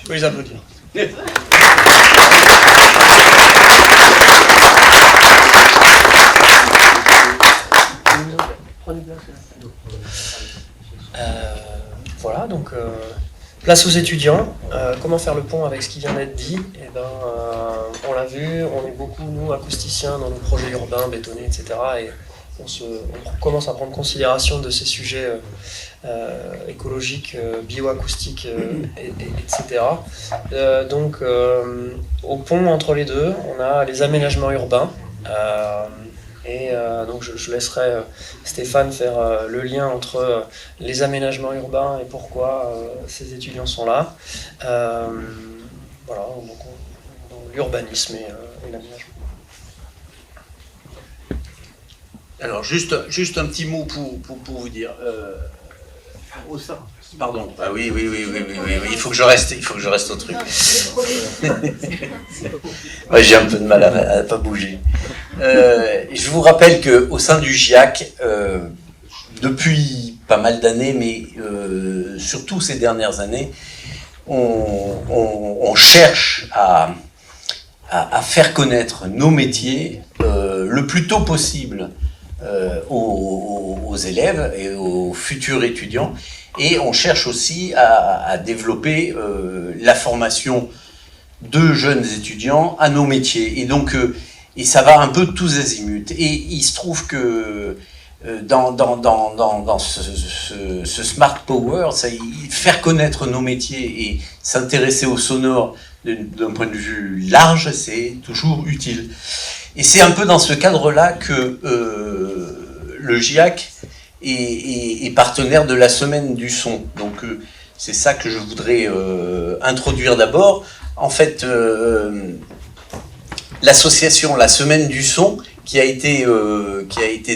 Je peux les applaudir. Voilà, donc place aux étudiants. Comment faire le pont avec ce qui vient d'être dit? Eh ben, on l'a vu, on est beaucoup, nous, acousticiens, dans nos projets urbains, bétonnés, etc. Et on commence à prendre considération de ces sujets écologiques, bioacoustiques, etc. Donc, au pont entre les deux, on a les aménagements urbains. Donc je laisserai Stéphane faire le lien entre les aménagements urbains et pourquoi ces étudiants sont là. Voilà, donc l'urbanisme et l'aménagement. Alors juste un petit mot pour vous dire. Pardon. Ah oui, il faut que je reste au truc. Ouais, j'ai un peu de mal à pas bouger. Je vous rappelle qu'au sein du GIAC, depuis pas mal d'années, mais surtout ces dernières années, on cherche à faire connaître nos métiers le plus tôt possible aux élèves et aux futurs étudiants. Et on cherche aussi à développer la formation de jeunes étudiants à nos métiers. Et donc, et ça va un peu tous azimuts. Et il se trouve que dans ce Smart Power, faire connaître nos métiers et s'intéresser au sonore d'un point de vue large, c'est toujours utile. Et c'est un peu dans ce cadre-là que le GIAC est partenaire de la Semaine du Son. Donc c'est ça que je voudrais introduire d'abord. En fait, l'association La Semaine du Son, qui a été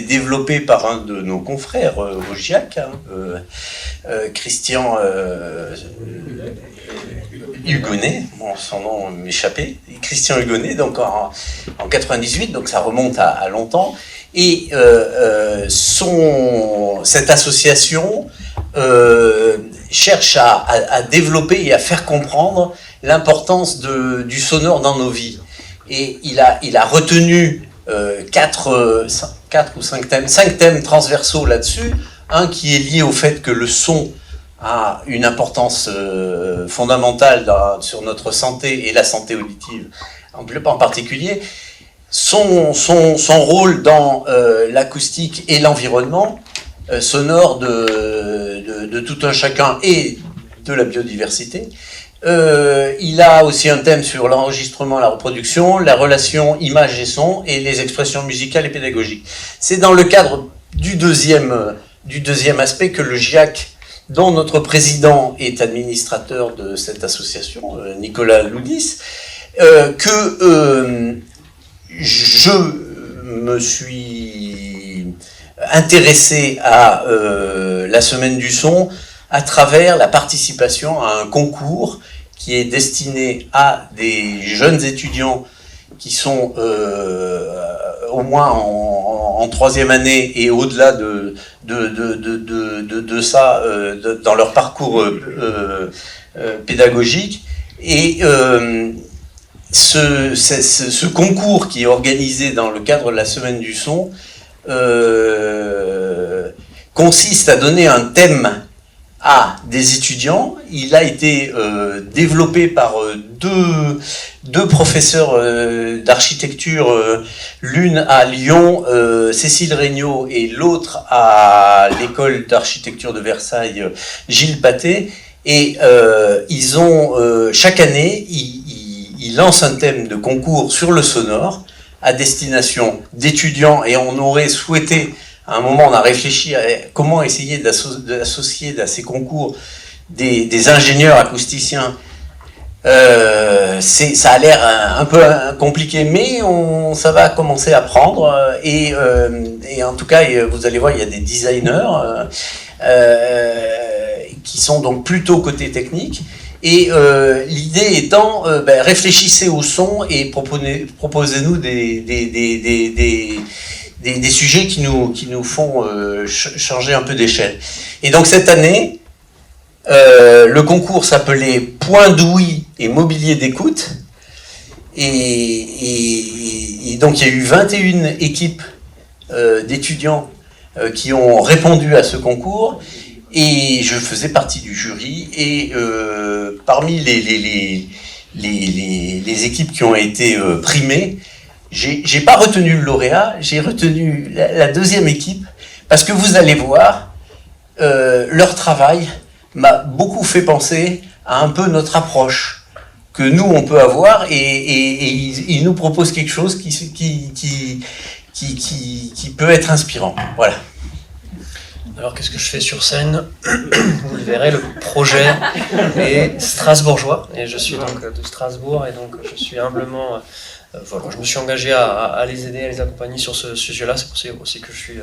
développée par un de nos confrères au GIAC, Christian Hugonnet, bon, son nom m'échappait, Christian Hugonnet, donc en 98, donc ça remonte à longtemps. Et cette association cherche à développer et à faire comprendre l'importance du sonore dans nos vies. Et il a retenu 4 ou 5 thèmes transversaux là-dessus. Un qui est lié au fait que le son a une importance fondamentale sur notre santé et la santé auditive en particulier. Son rôle dans l'acoustique et l'environnement sonore de tout un chacun et de la biodiversité. Il a aussi un thème sur l'enregistrement, la reproduction, la relation image et son et les expressions musicales et pédagogiques. C'est dans le cadre du deuxième aspect que le GIAC, dont notre président est administrateur de cette association, Nicolas Loudis, que je me suis intéressé à la Semaine du Son à travers la participation à un concours qui est destiné à des jeunes étudiants qui sont au moins en troisième année et au-delà de ça dans leur parcours pédagogique. Et ce concours qui est organisé dans le cadre de la Semaine du Son consiste à donner un thème à des étudiants. Il a été développé par deux professeurs d'architecture, l'une à Lyon, Cécile Regnault, et l'autre à l'école d'architecture de Versailles, Gilles Pathé. Et ils ont chaque année, ils lancent un thème de concours sur le sonore à destination d'étudiants, et on aurait souhaité, à un moment on a réfléchi à comment essayer d'associer à ces concours des ingénieurs acousticiens. Ça a l'air un peu compliqué, mais ça va commencer à prendre, et en tout cas vous allez voir, il y a des designers qui sont donc plutôt côté technique. Et l'idée étant, réfléchissez au son et proposez-nous des sujets qui nous font changer un peu d'échelle. Et donc cette année, Le concours s'appelait Point d'ouïe et mobilier d'écoute. Et donc il y a eu 21 équipes d'étudiants qui ont répondu à ce concours. Et je faisais partie du jury. Et parmi les équipes qui ont été primées, j'ai pas retenu le lauréat, j'ai retenu la deuxième équipe, parce que vous allez voir, leur travail m'a beaucoup fait penser à un peu notre approche que nous on peut avoir, et ils nous proposent quelque chose qui peut être inspirant. Voilà. Alors qu'est-ce que je fais sur scène? Vous le verrez, le projet est strasbourgeois, et je suis donc de Strasbourg, et donc je suis humblement... voilà, je me suis engagé à les aider, à les accompagner sur ce sujet-là, c'est pour ça aussi que je suis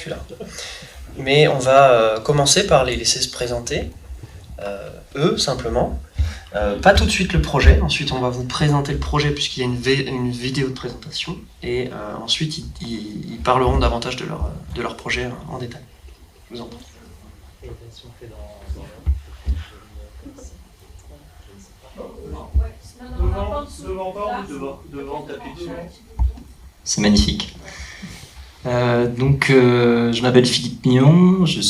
là. Mais on va commencer par les laisser se présenter, eux simplement. Pas tout de suite le projet, ensuite on va vous présenter le projet puisqu'il y a une vidéo de présentation, et ensuite ils parleront davantage de leur projet en détail. Je vous en prie. Devant taper dessus. C'est magnifique. Je m'appelle Philippe Millon, j'ai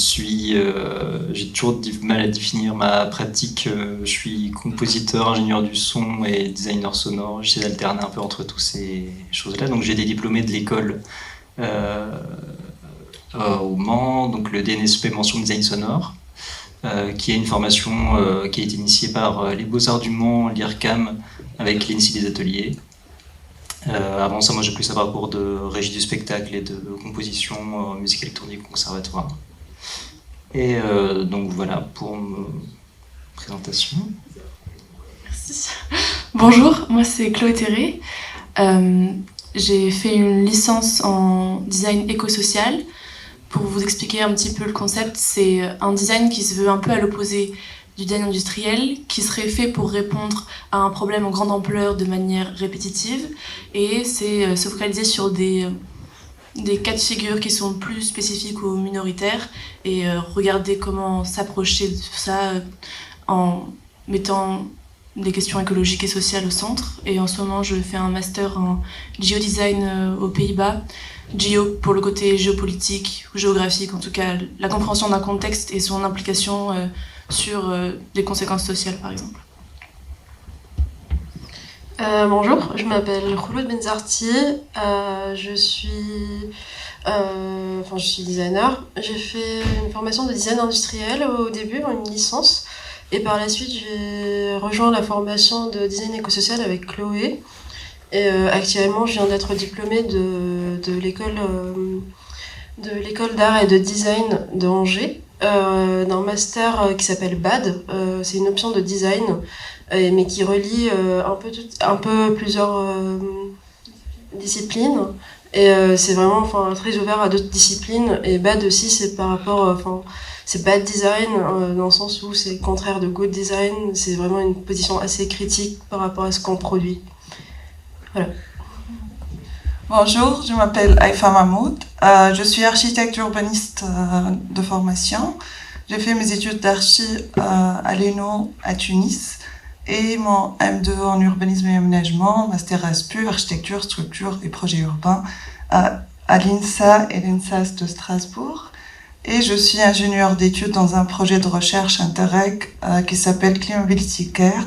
toujours du mal à définir ma pratique. Je suis compositeur, ingénieur du son et designer sonore. J'essaie d'alterner un peu entre toutes ces choses-là. Donc j'ai des diplômés de l'école au Mans, donc le DNSP mention design sonore, qui est une formation qui a été initiée par les Beaux-Arts du Mans, l'IRCAM, avec l'INSI des ateliers. Avant ça, moi j'ai plus un parcours de régie du spectacle et de composition, musique électronique au conservatoire. Et donc voilà pour ma présentation. Merci. Bonjour, moi c'est Chloé Terré. J'ai fait une licence en design éco-social. Pour vous expliquer un petit peu le concept, c'est un design qui se veut un peu à l'opposé du design industriel, qui serait fait pour répondre à un problème en grande ampleur de manière répétitive, et c'est se focaliser sur des cas de figure qui sont plus spécifiques aux minoritaires, et regarder comment s'approcher de ça en mettant des questions écologiques et sociales au centre. Et en ce moment, je fais un master en géodesign aux Pays-Bas. Géo pour le côté géopolitique ou géographique, en tout cas la compréhension d'un contexte et son implication sur des conséquences sociales, par exemple. Bonjour, je m'appelle Khouloud Benzarti, je suis designer. J'ai fait une formation de design industriel au début, une licence, et par la suite j'ai rejoint la formation de design éco-social avec Chloé. Et actuellement, je viens d'être diplômée de l'école d'art et de design de Angers, d'un master qui s'appelle BAD. C'est une option de design, mais qui relie un peu plusieurs disciplines. Et c'est vraiment très ouvert à d'autres disciplines. Et BAD aussi, c'est par rapport... c'est bad design, dans le sens où c'est le contraire de good design. C'est vraiment une position assez critique par rapport à ce qu'on produit. Voilà. Bonjour, je m'appelle Aïfa Mahmoud. Je suis architecte urbaniste de formation. J'ai fait mes études d'archi à l'ENO à Tunis et mon M2 en urbanisme et aménagement, master ASPU, architecture, structure et projets urbains à l'INSA et l'INSAS de Strasbourg. Et je suis ingénieure d'études dans un projet de recherche Interreg qui s'appelle Climability Care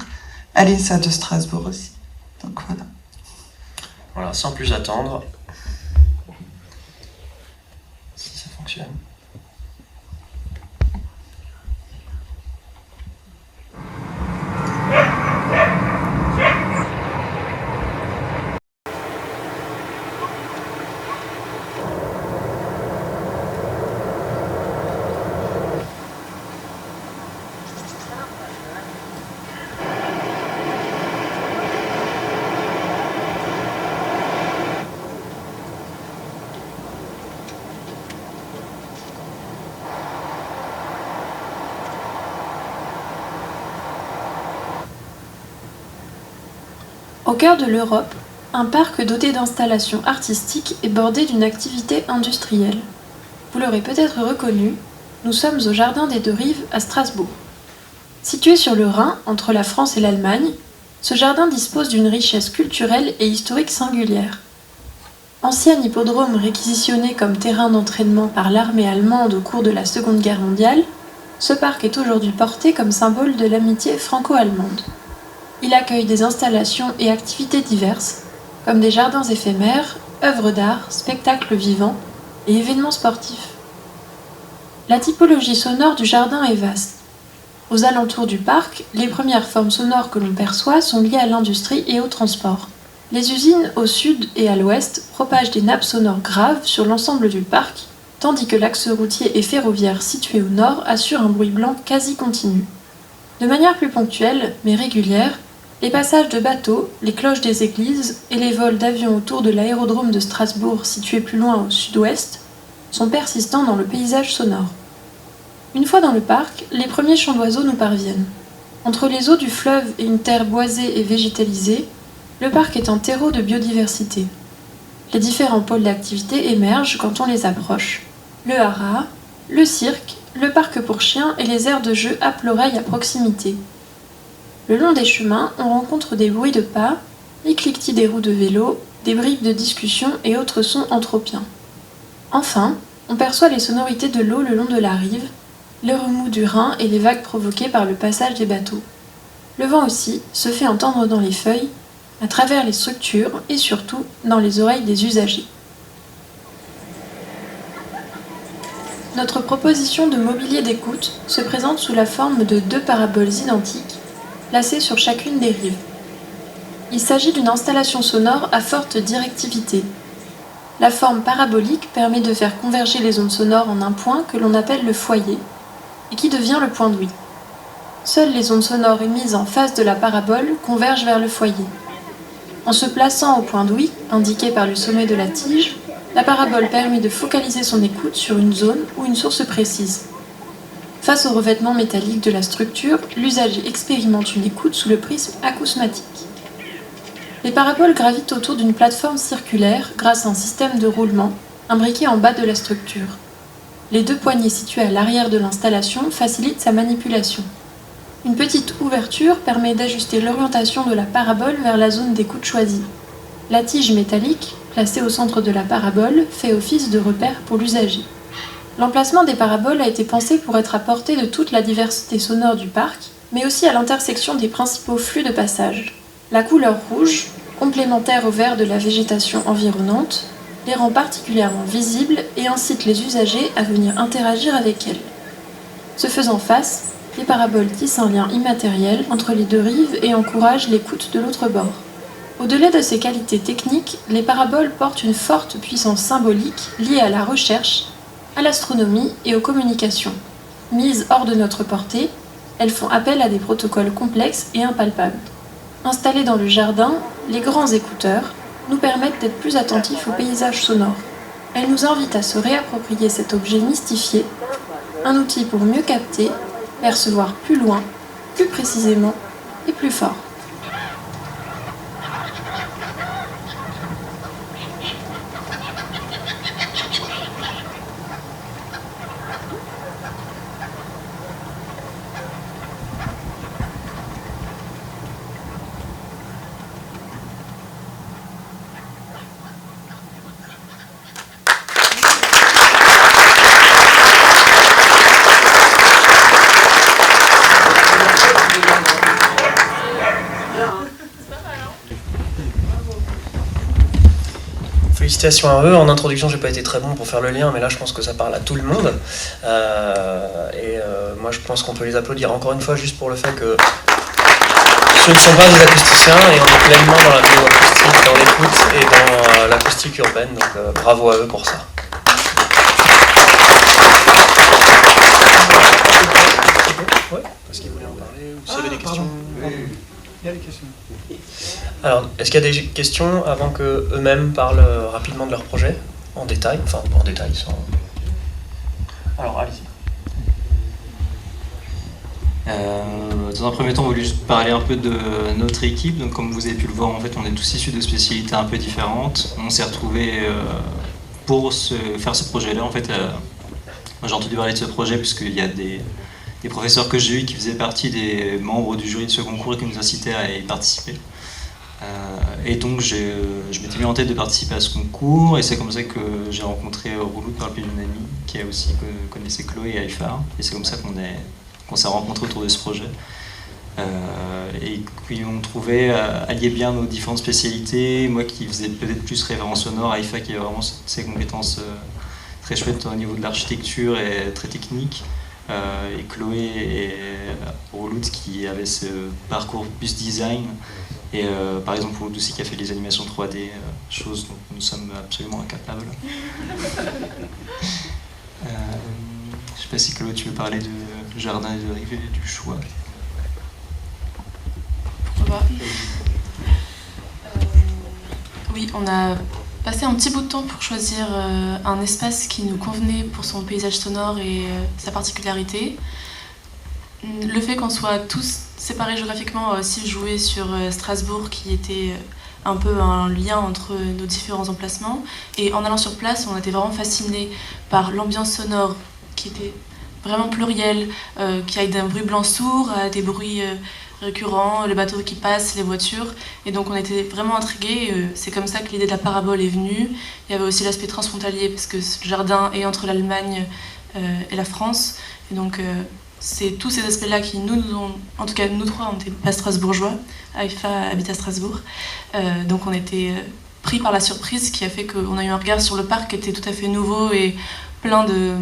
à l'INSA de Strasbourg aussi. Donc voilà. Voilà, sans plus attendre, si ça fonctionne. Au cœur de l'Europe, un parc doté d'installations artistiques est bordé d'une activité industrielle. Vous l'aurez peut-être reconnu, nous sommes au Jardin des Deux Rives à Strasbourg. Situé sur le Rhin, entre la France et l'Allemagne, ce jardin dispose d'une richesse culturelle et historique singulière. Ancien hippodrome réquisitionné comme terrain d'entraînement par l'armée allemande au cours de la Seconde Guerre mondiale, ce parc est aujourd'hui porté comme symbole de l'amitié franco-allemande. Il accueille des installations et activités diverses, comme des jardins éphémères, œuvres d'art, spectacles vivants et événements sportifs. La typologie sonore du jardin est vaste. Aux alentours du parc, les premières formes sonores que l'on perçoit sont liées à l'industrie et au transport. Les usines au sud et à l'ouest propagent des nappes sonores graves sur l'ensemble du parc, tandis que l'axe routier et ferroviaire situé au nord assure un bruit blanc quasi continu. De manière plus ponctuelle, mais régulière, les passages de bateaux, les cloches des églises et les vols d'avions autour de l'aérodrome de Strasbourg situé plus loin au sud-ouest sont persistants dans le paysage sonore. Une fois dans le parc, les premiers chants d'oiseaux nous parviennent. Entre les eaux du fleuve et une terre boisée et végétalisée, le parc est un terreau de biodiversité. Les différents pôles d'activité émergent quand on les approche. Le haras, le cirque, le parc pour chiens et les aires de jeu happent l'oreille à proximité. Le long des chemins, on rencontre des bruits de pas, les cliquetis des roues de vélo, des bribes de discussion et autres sons anthropiens. Enfin, on perçoit les sonorités de l'eau le long de la rive, les remous du Rhin et les vagues provoquées par le passage des bateaux. Le vent aussi se fait entendre dans les feuilles, à travers les structures et surtout dans les oreilles des usagers. Notre proposition de mobilier d'écoute se présente sous la forme de 2 paraboles identiques, placées sur chacune des rives. Il s'agit d'une installation sonore à forte directivité. La forme parabolique permet de faire converger les ondes sonores en un point que l'on appelle le foyer, et qui devient le point d'ouïe. Seules les ondes sonores émises en face de la parabole convergent vers le foyer. En se plaçant au point d'ouïe, indiqué par le sommet de la tige, la parabole permet de focaliser son écoute sur une zone ou une source précise. Face au revêtement métallique de la structure, l'usager expérimente une écoute sous le prisme acousmatique. Les paraboles gravitent autour d'une plateforme circulaire grâce à un système de roulement imbriqué en bas de la structure. Les 2 poignées situées à l'arrière de l'installation facilitent sa manipulation. Une petite ouverture permet d'ajuster l'orientation de la parabole vers la zone d'écoute choisie. La tige métallique, placée au centre de la parabole, fait office de repère pour l'usager. L'emplacement des paraboles a été pensé pour être à portée de toute la diversité sonore du parc, mais aussi à l'intersection des principaux flux de passage. La couleur rouge, complémentaire au vert de la végétation environnante, les rend particulièrement visibles et incite les usagers à venir interagir avec elles. Se faisant face, les paraboles tissent un lien immatériel entre les 2 rives et encouragent l'écoute de l'autre bord. Au-delà de ces qualités techniques, les paraboles portent une forte puissance symbolique liée à la recherche, à l'astronomie et aux communications. Mises hors de notre portée, elles font appel à des protocoles complexes et impalpables. Installés dans le jardin, les grands écouteurs nous permettent d'être plus attentifs au paysage sonore. Elles nous invitent à se réapproprier cet objet mystifié, un outil pour mieux capter, percevoir plus loin, plus précisément et plus fort. Félicitations à eux. En introduction, j'ai pas été très bon pour faire le lien, mais là, je pense que ça parle à tout le monde. Moi, je pense qu'on peut les applaudir encore une fois, juste pour le fait que ce ne sont pas des acousticiens et on est pleinement dans la bioacoustique, dans l'écoute et dans l'acoustique urbaine. Donc, bravo à eux pour ça. Ouais, parce qu'ils voulaient en parler ou s'il y avait des questions. Il y a des questions. Alors, est-ce qu'il y a des questions avant qu'eux-mêmes parlent rapidement de leur projet, en détail, enfin en détail, sans... Alors, allez-y. Dans un premier temps, on voulait juste parler un peu de notre équipe. Donc, comme vous avez pu le voir, en fait, on est tous issus de spécialités un peu différentes. On s'est retrouvés pour faire ce projet-là. En fait, moi, j'ai entendu parler de ce projet puisqu'il y a des professeurs que j'ai eus qui faisaient partie des membres du jury de ce concours et qui nous incitaient à y participer. Et donc je m'étais mis en tête de participer à ce concours, et c'est comme ça que j'ai rencontré Rouloud par le biais d'une amie qui a aussi connaissait Chloé et Haïfa, et c'est comme ça qu'on s'est rencontrés autour de ce projet. Et qui ont trouvé allier bien nos différentes spécialités, moi qui faisais peut-être plus référence sonore, Haïfa qui a vraiment ses compétences très chouettes au niveau de l'architecture et très technique, et Chloé et Rouloud qui avait ce parcours plus design, et par exemple Rouloud aussi qui a fait les animations 3D, chose dont nous sommes absolument incapables. Je sais pas si Chloé tu veux parler de Jardin et de Rive et du choix. Oui, on a passé un petit bout de temps pour choisir un espace qui nous convenait pour son paysage sonore et sa particularité. Le fait qu'on soit tous séparés géographiquement a aussi joué sur Strasbourg, qui était un peu un lien entre nos différents emplacements. Et en allant sur place, on était vraiment fascinés par l'ambiance sonore qui était vraiment plurielle, qui aille d'un bruit blanc sourd à des bruits récurrents, le bateau qui passe, les voitures. Et donc on était vraiment intrigués. C'est comme ça que l'idée de la parabole est venue. Il y avait aussi l'aspect transfrontalier, parce que ce jardin est entre l'Allemagne et la France. Et donc c'est tous ces aspects-là qui nous ont... En tout cas, nous trois, on n'était pas strasbourgeois. Haïfa habite à Strasbourg. Donc on était pris par la surprise, qui a fait qu'on a eu un regard sur le parc qui était tout à fait nouveau et plein de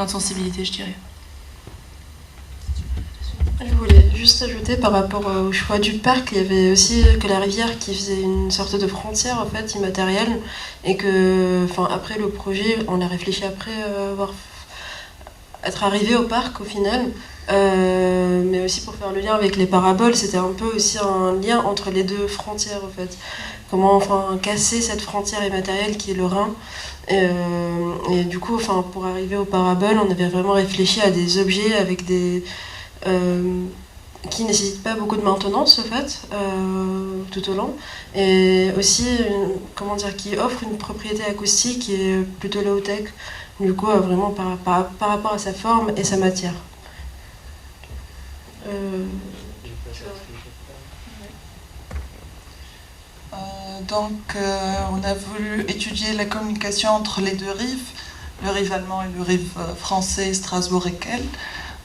sensibilité, je dirais. Je voulais juste ajouter par rapport au choix du parc, il y avait aussi que la rivière qui faisait une sorte de frontière en fait immatérielle, et que après le projet, on a réfléchi après être arrivé au parc au final, mais aussi pour faire le lien avec les paraboles, c'était un peu aussi un lien entre les deux frontières en fait. Comment casser cette frontière immatérielle qui est le Rhin. Et du coup, pour arriver aux paraboles, on avait vraiment réfléchi à des objets avec des qui ne nécessitent pas beaucoup de maintenance en fait, tout au long, et aussi qui offre une propriété acoustique qui est plutôt low-tech, du coup vraiment par rapport à sa forme et sa matière. On a voulu étudier la communication entre les deux rives, le rive allemand et le rive français, Strasbourg et Kehl.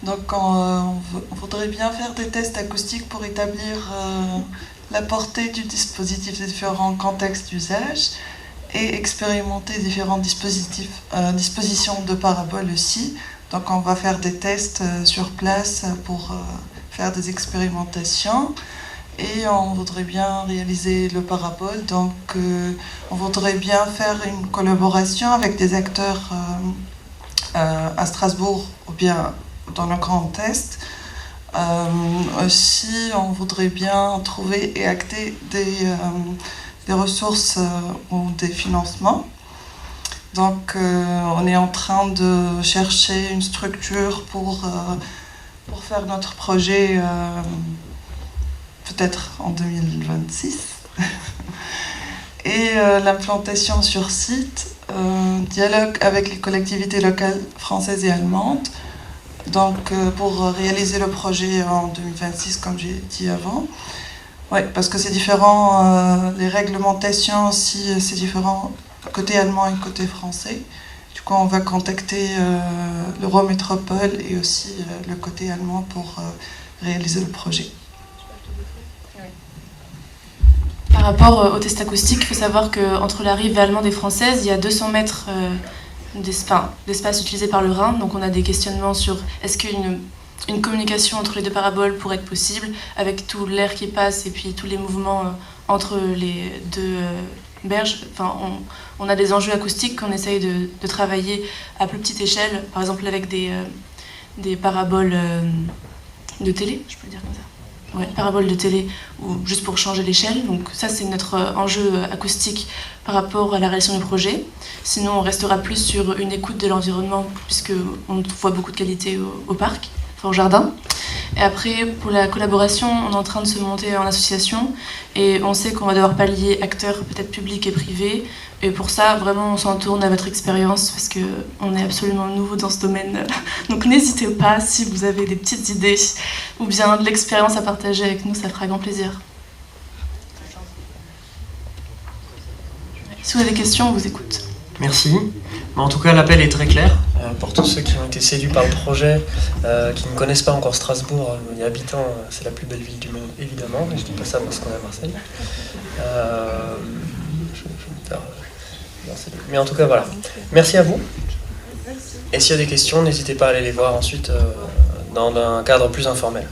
Donc on voudrait bien faire des tests acoustiques pour établir la portée du dispositif des différents contextes d'usage et expérimenter différentes dispositions de paraboles aussi. Donc on va faire des tests sur place pour faire des expérimentations. Et on voudrait bien réaliser le parabole, donc on voudrait bien faire une collaboration avec des acteurs à Strasbourg ou bien dans le Grand Est. Aussi, on voudrait bien trouver et acter des ressources ou des financements. Donc on est en train de chercher une structure pour faire notre projet peut-être en 2026. Et l'implantation sur site, dialogue avec les collectivités locales françaises et allemandes, donc pour réaliser le projet en 2026, comme j'ai dit avant. Ouais, parce que c'est différent, les réglementations aussi, c'est différent côté allemand et côté français. Du coup, on va contacter l'Eurométropole et aussi le côté allemand pour réaliser le projet. Par rapport au test acoustique, il faut savoir qu'entre la rive allemande et française, il y a 200 mètres d'espace utilisé par le Rhin. Donc on a des questionnements sur est-ce qu'une communication entre les deux paraboles pourrait être possible, avec tout l'air qui passe et puis tous les mouvements entre les deux berges. On a des enjeux acoustiques qu'on essaye de travailler à plus petite échelle, par exemple avec des paraboles de télé, je peux le dire comme ça. Ouais, parabole de télé, ou juste pour changer l'échelle. Donc ça, c'est notre enjeu acoustique par rapport à la réalisation du projet. Sinon, on restera plus sur une écoute de l'environnement, puisqu'on voit beaucoup de qualité au parc, au jardin. Et après, pour la collaboration, on est en train de se monter en association et on sait qu'on va devoir pallier acteurs peut-être publics et privés. Et pour ça, vraiment, on s'en tourne à votre expérience parce qu'on est absolument nouveau dans ce domaine. Donc n'hésitez pas si vous avez des petites idées ou bien de l'expérience à partager avec nous, ça fera grand plaisir. Si vous avez des questions, on vous écoute. Merci. Mais en tout cas, l'appel est très clair pour tous ceux qui ont été séduits par le projet, qui ne connaissent pas encore Strasbourg. Y habitant, c'est la plus belle ville du monde, évidemment. Et je dis pas ça parce qu'on est à Marseille. Mais en tout cas, voilà. Merci à vous. Et s'il y a des questions, n'hésitez pas à aller les voir ensuite dans un cadre plus informel.